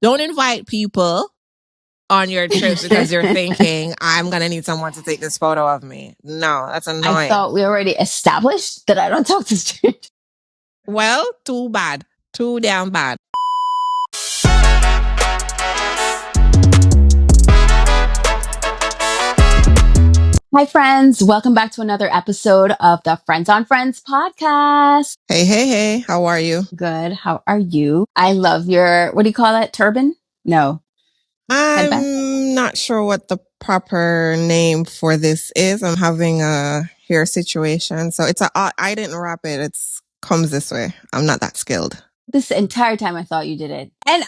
Don't invite people on your trips because you're thinking, I'm going to need someone to take this photo of me. No, that's annoying. I thought we already established that I don't talk to strangers. Well, too bad. Too damn bad. Hi, friends. Welcome back to another episode of the FrenzOnFrenz podcast. Hey. How are you? Good. How are you? I love your, what do you call it? Turban? No. Headband? I'm not sure what the proper name for this is. I'm having a hair situation. So I didn't wrap it. It's comes this way. I'm not that skilled. This entire time I thought you did it. And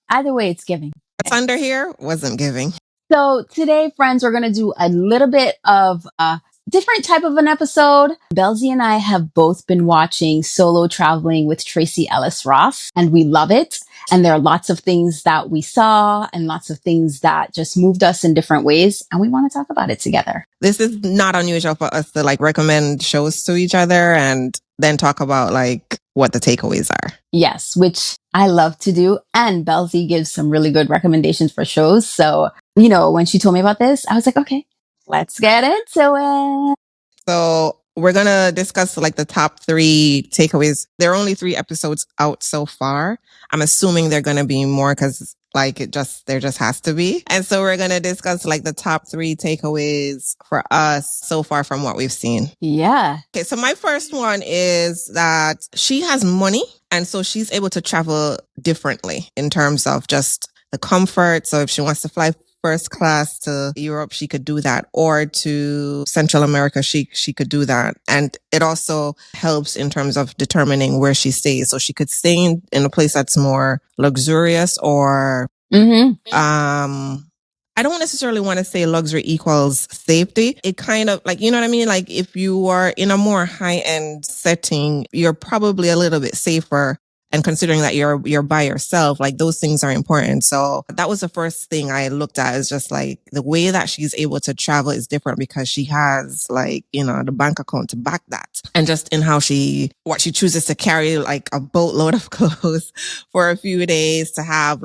either way, it's giving. What's under here wasn't giving. So today, friends, we're going to do a little bit of a different type of an episode. Belzy and I have both been watching Solo Traveling with Tracee Ellis Ross, and we love it. And there are lots of things that we saw and lots of things that just moved us in different ways. And we want to talk about it together. This is not unusual for us to recommend shows to each other and then talk about what the takeaways are. Yes, which I love to do. And Belzy gives some really good recommendations for shows. So, when she told me about this, I was like, okay, let's get into it. So we're going to discuss the top 3 takeaways. There are only 3 episodes out so far. I'm assuming they're going to be more because there just has to be. And so we're going to discuss the top 3 takeaways for us so far from what we've seen. Yeah. Okay. So my first one is that she has money. And so she's able to travel differently in terms of just the comfort. So if she wants to fly first class to Europe, she could do that, or to Central America, she could do that. And it also helps in terms of determining where she stays. So she could stay in a place that's more luxurious, or I don't necessarily want to say luxury equals safety. It kind of you know what I mean? If you are in a more high-end setting, you're probably a little bit safer. And considering that you're by yourself, those things are important. So that was the first thing I looked at, is just the way that she's able to travel is different because she has the bank account to back that. And just in what she chooses to carry, a boatload of clothes for a few days to have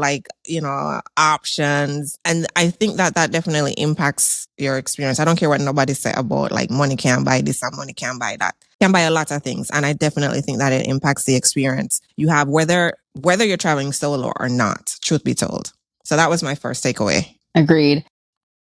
options. And I think that definitely impacts your experience. I don't care what nobody say about money can't buy this and money can't buy that. Can buy a lot of things. And I definitely think that it impacts the experience you have, whether you're traveling solo or not, truth be told. So that was my first takeaway. Agreed.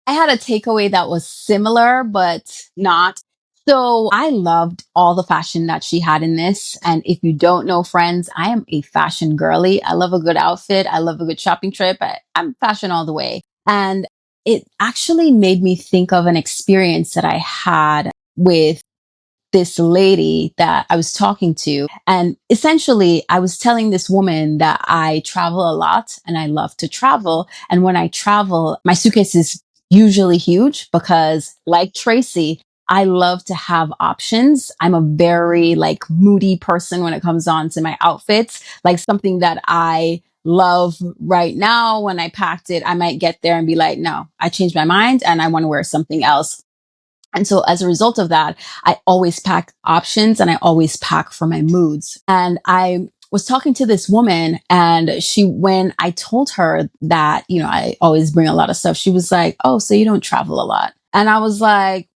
I had a takeaway that was similar, but not. So I loved all the fashion that she had in this. And if you don't know, friends, I am a fashion girly. I love a good outfit. I love a good shopping trip. I'm fashion all the way. And it actually made me think of an experience that I had with this lady that I was talking to. And essentially, I was telling this woman that I travel a lot and I love to travel. And when I travel, my suitcase is usually huge because, like Tracee, I love to have options. I'm a very moody person when it comes on to my outfits. Something that I love right now, when I packed it, I might get there and be like, no, I changed my mind and I want to wear something else. And so as a result of that, I always pack options and I always pack for my moods. And I was talking to this woman, and when I told her that, I always bring a lot of stuff, she was like, oh, so you don't travel a lot. And I was like,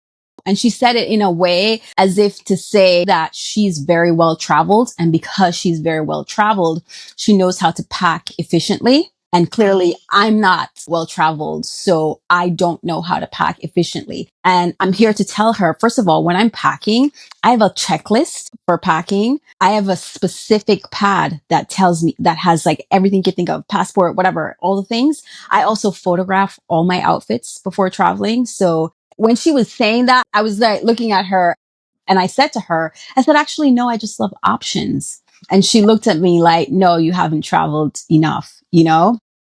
and she said it in a way as if to say that she's very well traveled. And because she's very well traveled, she knows how to pack efficiently. And clearly I'm not well traveled, so I don't know how to pack efficiently. And I'm here to tell her, first of all, when I'm packing, I have a checklist for packing. I have a specific pad that tells me, that has everything you can think of, passport, whatever, all the things. I also photograph all my outfits before traveling. So when she was saying that, I was looking at her, and I said to her, I said, actually, no, I just love options. And she looked at me like, no, you haven't traveled enough,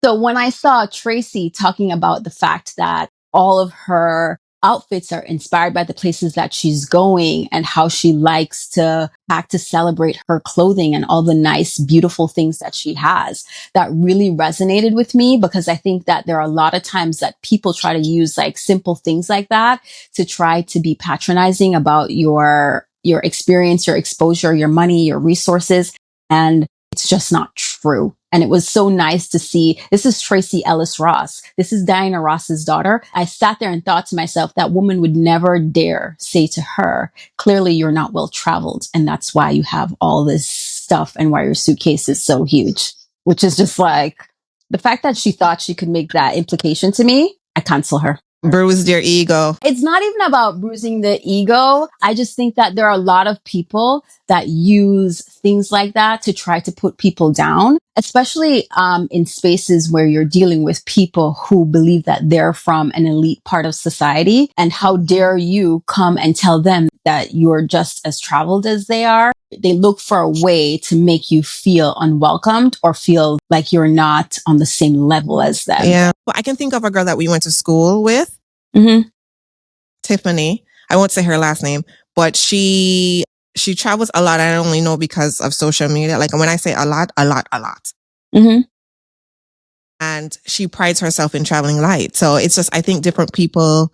So when I saw Tracee talking about the fact that all of her outfits are inspired by the places that she's going and how she likes to pack to celebrate her clothing and all the nice, beautiful things that she has, that really resonated with me, because I think that there are a lot of times that people try to use simple things like that to try to be patronizing about your experience, your exposure, your money, your resources. And it's just not true. And it was so nice to see. This is Tracee Ellis Ross. This is Diana Ross's daughter. I sat there and thought to myself, that woman would never dare say to her, clearly you're not well traveled. And that's why you have all this stuff and why your suitcase is so huge, which is just like the fact that she thought she could make that implication to me. I cancel her. Bruised your ego. It's not even about bruising the ego. I just think that there are a lot of people that use things like that to try to put people down, especially in spaces where you're dealing with people who believe that they're from an elite part of society. And how dare you come and tell them that you're just as traveled as they are? They look for a way to make you feel unwelcomed or feel like you're not on the same level as them. Yeah. Well, I can think of a girl that we went to school with, Tiffany. I won't say her last name, but she travels a lot. I only know because of social media. Like when I say a lot. And she prides herself in traveling light. So it's just, I think different people,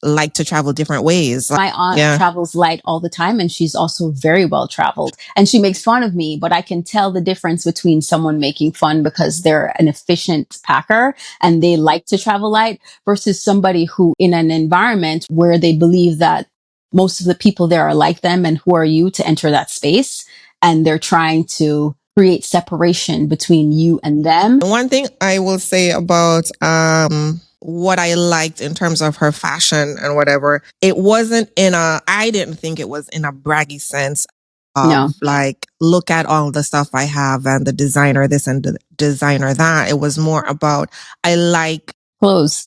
like to travel different ways. My aunt travels light all the time, and she's also very well traveled. And she makes fun of me, but I can tell the difference between someone making fun because they're an efficient packer and they like to travel light versus somebody who in an environment where they believe that most of the people there are like them, and who are you to enter that space? And they're trying to create separation between you and them. One thing I will say about what I liked in terms of her fashion and whatever, it wasn't I didn't think it was in a braggy sense of like, look at all the stuff I have and the designer this and the designer that. It was more about, I like clothes.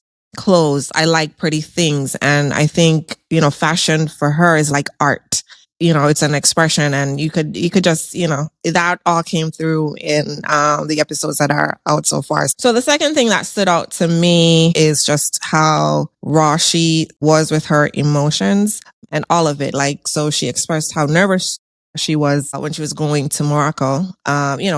I like pretty things. And I think, fashion for her is like art. It's an expression, and you could just, that all came through in the episodes that are out so far. So the second thing that stood out to me is just how raw she was with her emotions and all of it. Like, so she expressed how nervous she was when she was going to Morocco.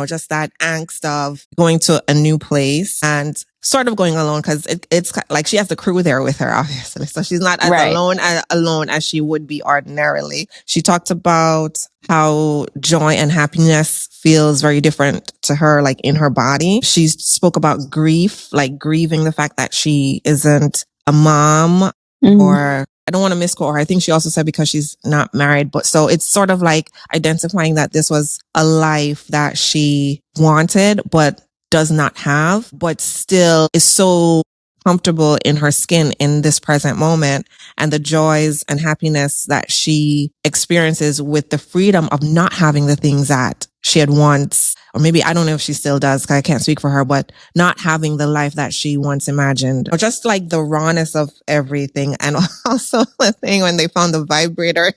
Just that angst of going to a new place and sort of going alone, because it's like she has the crew there with her, obviously. So she's not as alone as she would be ordinarily. She talked about how joy and happiness feels very different to her, like in her body. She spoke about grief, like grieving the fact that she isn't a mom, or I don't want to misquote her. I think she also said because she's not married. But so it's sort of like identifying that this was a life that she wanted, but does not have, but still is so comfortable in her skin in this present moment, and the joys and happiness that she experiences with the freedom of not having the things that she had once, or maybe I don't know if she still does, because I can't speak for her, but not having the life that she once imagined. Or just like the rawness of everything. And also the thing when they found the vibrator.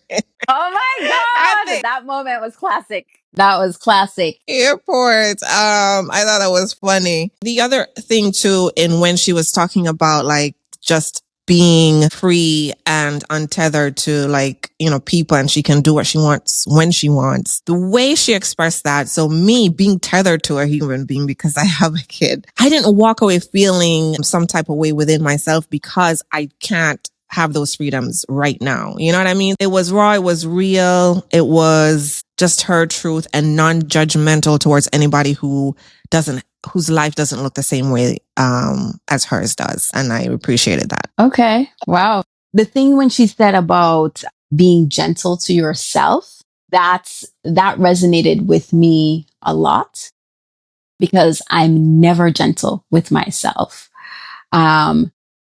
Oh my God. That moment was classic. That was classic. Airport. I thought that was funny. The other thing too, in when she was talking about like just being free and untethered to like, people, and she can do what she wants when she wants. The way she expressed that. So me being tethered to a human being because I have a kid, I didn't walk away feeling some type of way within myself because I can't have those freedoms right now. You know what I mean? It was raw. It was real. It was just her truth and non-judgmental towards anybody whose life doesn't look the same way as hers does. And I appreciated that. Okay. Wow. The thing when she said about being gentle to yourself, that resonated with me a lot, because I'm never gentle with myself.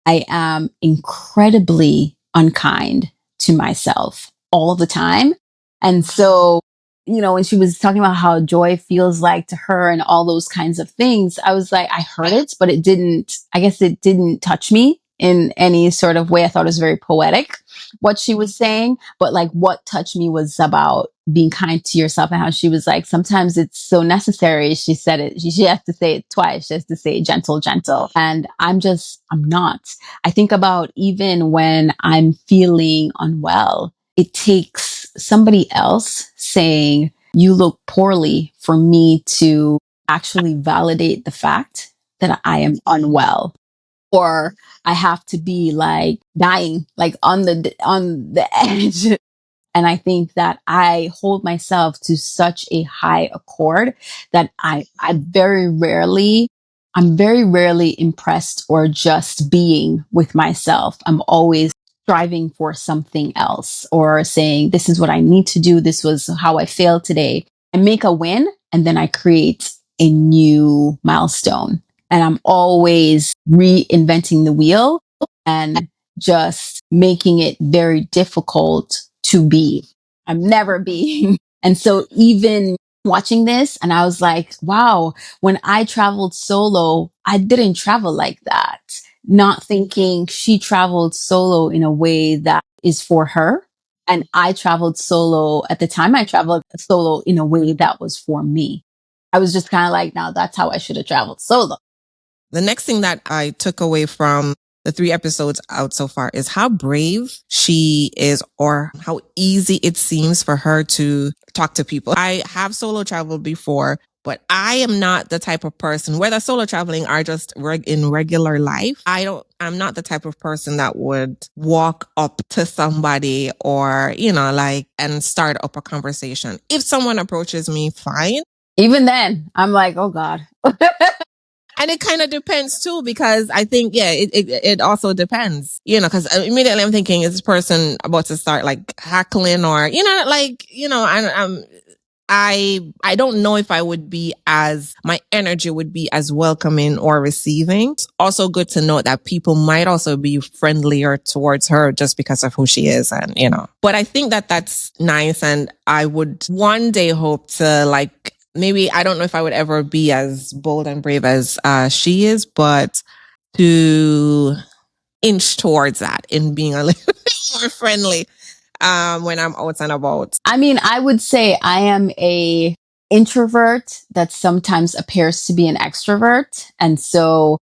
I am incredibly unkind to myself all the time. And so, when she was talking about how joy feels like to her and all those kinds of things, I was like, I heard it, but it didn't touch me in any sort of way. I thought it was very poetic, what she was saying, but like what touched me was about being kind to yourself, and how she was like, sometimes it's so necessary. She said it, she has to say it twice. She has to say gentle. And I'm not. I think about even when I'm feeling unwell, it takes somebody else saying, you look poorly, for me to actually validate the fact that I am unwell. Or I have to be like dying, like on the edge And I think that I hold myself to such a high accord that I'm very rarely impressed or just being with myself. I'm always striving for something else or saying, this is what I need to do. This was how I failed today. I make a win and then I create a new milestone. And I'm always reinventing the wheel and just making it very difficult to be. I'm never being. And so even watching this, and I was like, wow, when I traveled solo, I didn't travel like that. Not thinking she traveled solo in a way that is for her. And I traveled solo at the time I traveled solo in a way that was for me. I was just kind of like, now that's how I should have traveled solo. The next thing that I took away from the 3 episodes out so far is how brave she is, or how easy it seems for her to talk to people. I have solo traveled before, but I am not the type of person, whether solo traveling or just in regular life, I'm not the type of person that would walk up to somebody or, and start up a conversation. If someone approaches me, fine. Even then, I'm like, oh God. And it kind of depends too, because I think, it also depends, because immediately I'm thinking, is this person about to start like hackling or, I don't know if my energy would be as welcoming or receiving. It's also good to note that people might also be friendlier towards her just because of who she is and, but I think that that's nice. And I would one day hope to maybe, I don't know if I would ever be as bold and brave as she is, but to inch towards that in being a little bit more friendly when I'm out and about. I mean, I would say I am a introvert that sometimes appears to be an extrovert. And so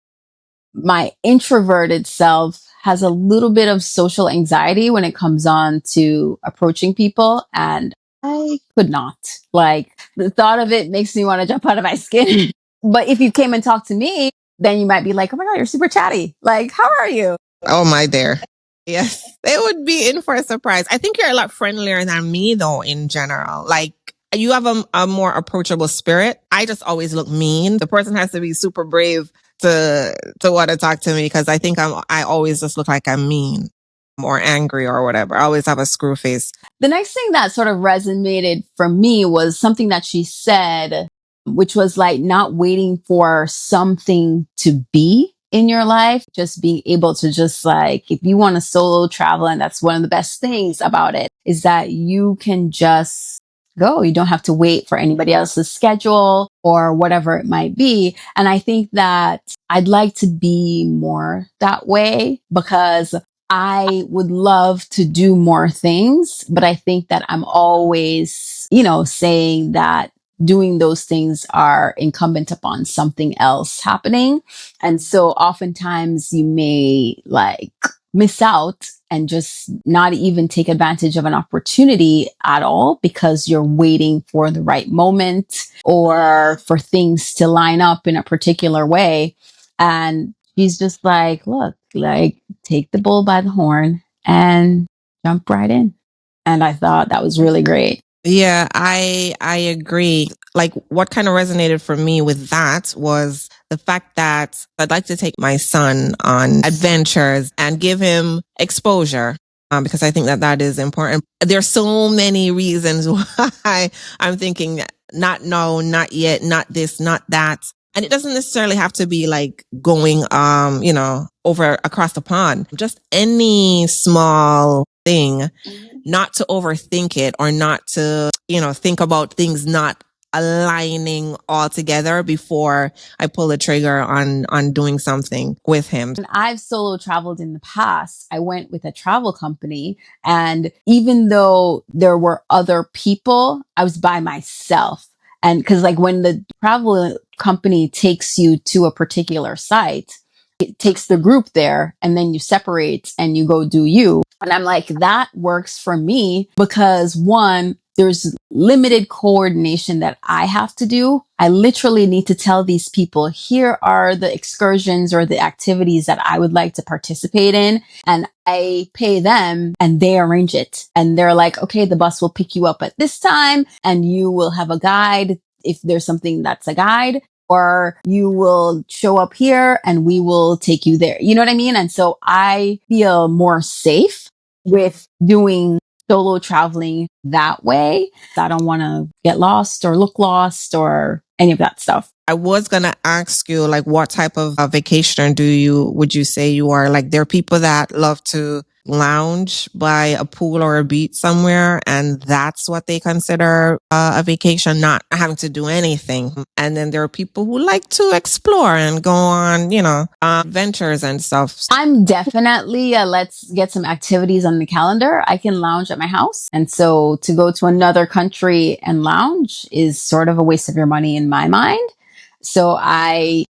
my introverted self has a little bit of social anxiety when it comes on to approaching people. And I could not. Like, the thought of it makes me want to jump out of my skin. But if you came and talked to me, then you might be like, oh my God, you're super chatty. Like, how are you? Oh my dear. Yes, they would be in for a surprise. I think you're a lot friendlier than me though, in general. Like, you have a more approachable spirit. I just always look mean. The person has to be super brave to want to talk to me, because I think I always just look like I'm mean or angry or whatever. I always have a screw face. The next thing that sort of resonated for me was something that she said, which was like not waiting for something to be in your life, just being able to just like, if you want to solo travel, and that's one of the best things about it, is that you can just go. You don't have to wait for anybody else's schedule or whatever it might be. And I think that I'd like to be more that way, because I would love to do more things, but I think that I'm always, saying that doing those things are incumbent upon something else happening. And so oftentimes you may miss out and just not even take advantage of an opportunity at all because you're waiting for the right moment or for things to line up in a particular way. And she's just like, look, take the bull by the horn and jump right in. And I thought that was really great. Yeah, I agree. Like, what kind of resonated for me with that was the fact that I'd like to take my son on adventures and give him exposure, because I think that is important. There's so many reasons why I'm thinking not now, not yet, not this, not that. And it doesn't necessarily have to be like going, over across the pond. Just any small thing, not to overthink it or not to, think about things not aligning all together before I pull the trigger on doing something with him. And I've solo traveled in the past. I went with a travel company, and even though there were other people, I was by myself. And because when the travel company takes you to a particular site, it takes the group there and then you separate and you go do you. And I'm like, that works for me because one, there's limited coordination that I have to do. I literally need to tell these people, here are the excursions or the activities that I would like to participate in. And I pay them and they arrange it. And they're like, okay, the bus will pick you up at this time and you will have a guide if there's something that's a guide, or you will show up here and we will take you there. You know what I mean? And so I feel more safe with doing solo traveling that way. I don't want to get lost or look lost or any of that stuff. I was going to ask you, like, what type of vacationer would you say you are? Like, there are people that love to lounge by a pool or a beach somewhere, and that's what they consider a vacation, not having to do anything. And then there are people who like to explore and go on, adventures and stuff. I'm definitely let's get some activities on the calendar. I can lounge at my house. And so to go to another country and lounge is sort of a waste of your money in my mind. So I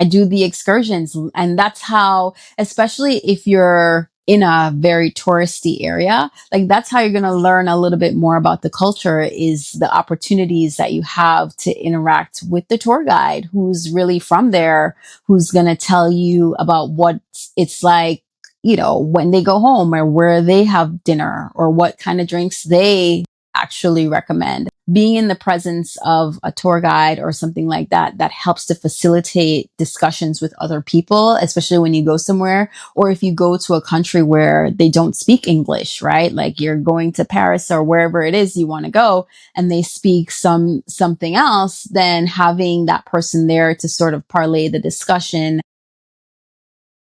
do the excursions, and that's how, especially if you're in a very touristy area, like that's how you're going to learn a little bit more about the culture, is the opportunities that you have to interact with the tour guide who's really from there, who's going to tell you about what it's like, when they go home, or where they have dinner, or what kind of drinks they actually recommend. Being in the presence of a tour guide or something like that, that helps to facilitate discussions with other people, especially when you go somewhere, or if you go to a country where they don't speak English, right? Like you're going to Paris or wherever it is you want to go, and they speak something else, then having that person there to sort of parlay the discussion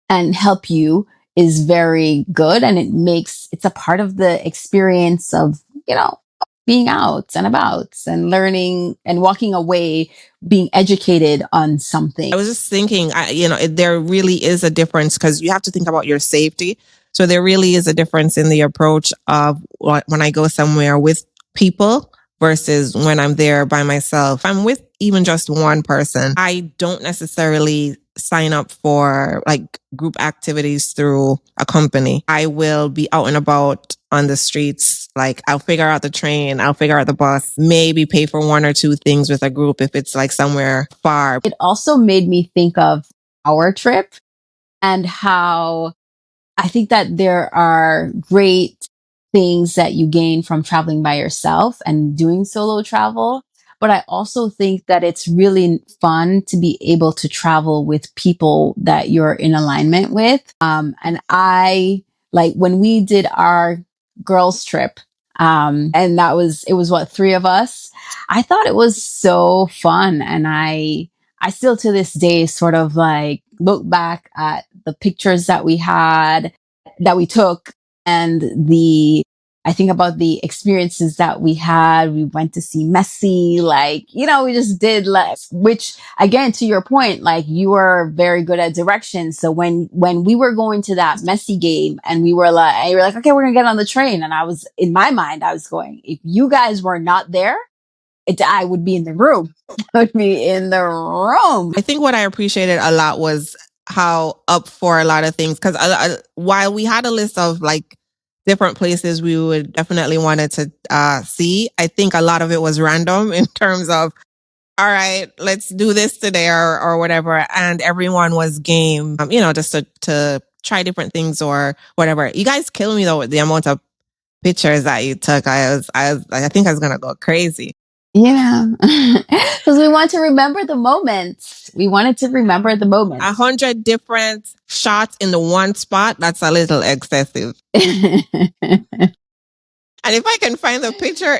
and help you is very good. And it's a part of the experience of, being out and about and learning and walking away, being educated on something. I was just thinking, there really is a difference, because you have to think about your safety. So there really is a difference in the approach of when I go somewhere with people versus when I'm there by myself. I'm with even just one person. I don't necessarily sign up for like group activities through a company. I will be out and about on the streets. Like I'll figure out the train, I'll figure out the bus, maybe pay for one or two things with a group if it's like somewhere far. It also made me think of our trip and how I think that there are great things that you gain from traveling by yourself and doing solo travel. But I also think that it's really fun to be able to travel with people that you're in alignment with. And I, like, when we did our girls trip, and it was what, 3 of us, I thought it was so fun. And I still to this day sort of like look back at the pictures that we took, and I think about the experiences that we had. We went to see Messi, we just did, which again, to your point, like you were very good at directions. So when we were going to that Messi game and you were like, okay, we're going to get on the train. And in my mind, I was going, if you guys were not there, I would be in the room. I would be in the room. I think what I appreciated a lot was how up for a lot of things. Because while we had a list of like different places we would definitely wanted to see, I think a lot of it was random in terms of, all right, let's do this today or whatever. And everyone was game, just to try different things or whatever. You guys kill me though with the amount of pictures that you took. I think I was going to go crazy. Yeah, because we want to remember the moments. We wanted to remember the moments. 100 different shots in the one spot. That's a little excessive. And if I can find the picture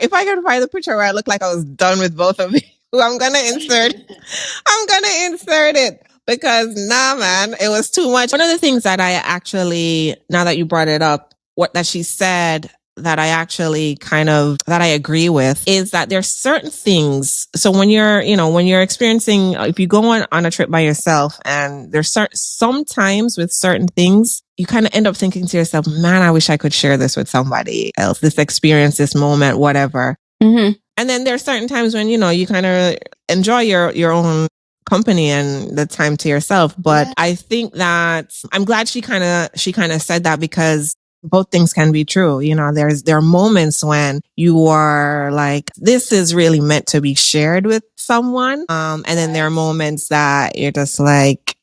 where I look like I was done with both of you, I'm going to insert it, because man, it was too much. One of the things that I actually, now that you brought it up, that she said that I actually that I agree with is that there's certain things. So when you're experiencing, if you go on a trip by yourself, and there's sometimes with certain things, you kind of end up thinking to yourself, man, I wish I could share this with somebody else, this experience, this moment, whatever. Mm-hmm. And then there's certain times when, you kind of enjoy your own company and the time to yourself. But I think that I'm glad she kind of said that, because both things can be true. You know, there are moments when you are like, this is really meant to be shared with someone. And then there are moments that you're just like,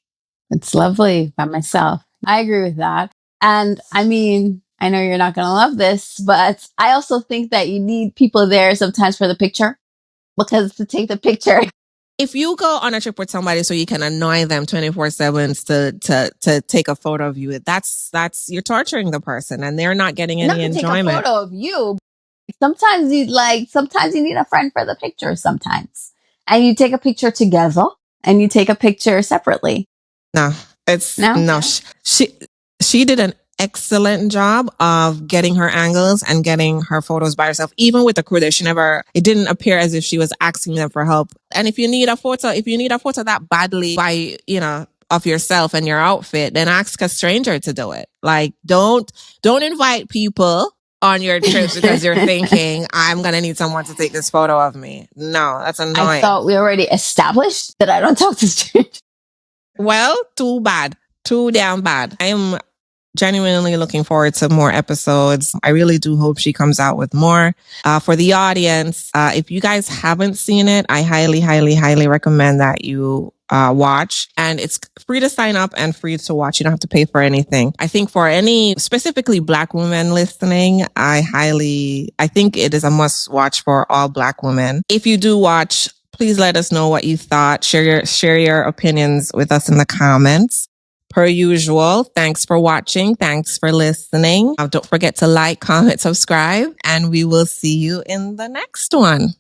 it's lovely by myself. I agree with that. And I mean, I know you're not going to love this, but I also think that you need people there sometimes for the picture, because to take the picture, if you go on a trip with somebody so you can annoy them 24/7 to take a photo of you, that's you're torturing the person and they're not getting any not to take a enjoyment. photo of you. Sometimes you need a friend for the picture sometimes. And you take a picture together and you take a picture separately. No, she did an excellent job of getting her angles and getting her photos by herself. Even with the crew there, it didn't appear as if she was asking them for help. And if you need a photo that badly by, you know, of yourself and your outfit, then ask a stranger to do it. Like, don't invite people on your trips because you're thinking, I'm going to need someone to take this photo of me. No, that's annoying. I thought we already established that I don't talk to strangers. Well, too bad. Too damn bad. I am genuinely looking forward to more episodes. I really do hope she comes out with more. For the audience, if you guys haven't seen it, I highly, highly, highly recommend that you watch. And it's free to sign up and free to watch. You don't have to pay for anything. I think for any specifically Black women listening, I think it is a must watch for all Black women. If you do watch, please let us know what you thought. Share your opinions with us in the comments. Per usual, thanks for watching. Thanks for listening. Don't forget to like, comment, subscribe, and we will see you in the next one.